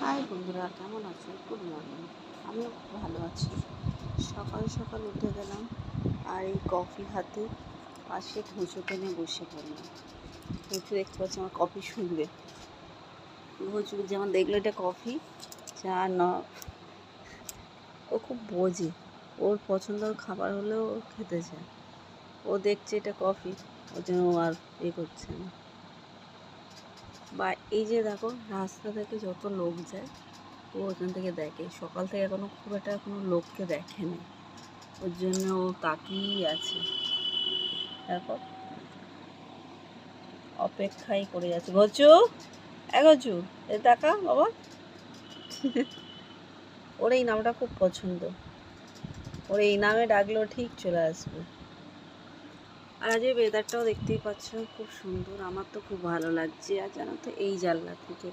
High বন্ধুরা, কেমন আছো? Good morning. আমিও খুব ভালো আছি। সকাল সকাল উঠে গেলাম আর এই কফি হাতে পাশে ঘুঁচোকে নিয়ে বসে পড়লাম। ঘুঁচু দেখতে পাচ্ছি আমার কফি শুনবে। ঘুঁচু যেমন দেখলো এটা কফি চা না, ও খুব বোঝে। ওর পছন্দের খাবার হলেও ও খেতে চায়। ও দেখছে এটা কফি, ওর জন্য ও আর করছে না। বা এই যে দেখো, রাস্তা থেকে যত লোক যায় ও ওখান থেকে দেখে। সকাল থেকে এখনো খুব একটা কোনো লোককে দেখেনি, ওর জন্য ও তাকিয়েই আছে। দেখো, অপেক্ষাই করে যাচ্ছে। ঘচু, ঘচু, এ দেখা বাবা। ওর এই নামটা খুব পছন্দ, ওর এই নামে ডাকলেও ঠিক চলে আসবে। আর আজ এই ওয়েদারটাও দেখতেই পাচ্ছ, খুব সুন্দর। আমার তো খুব ভালো লাগছে। আর জানো তো, এই জানলা থেকে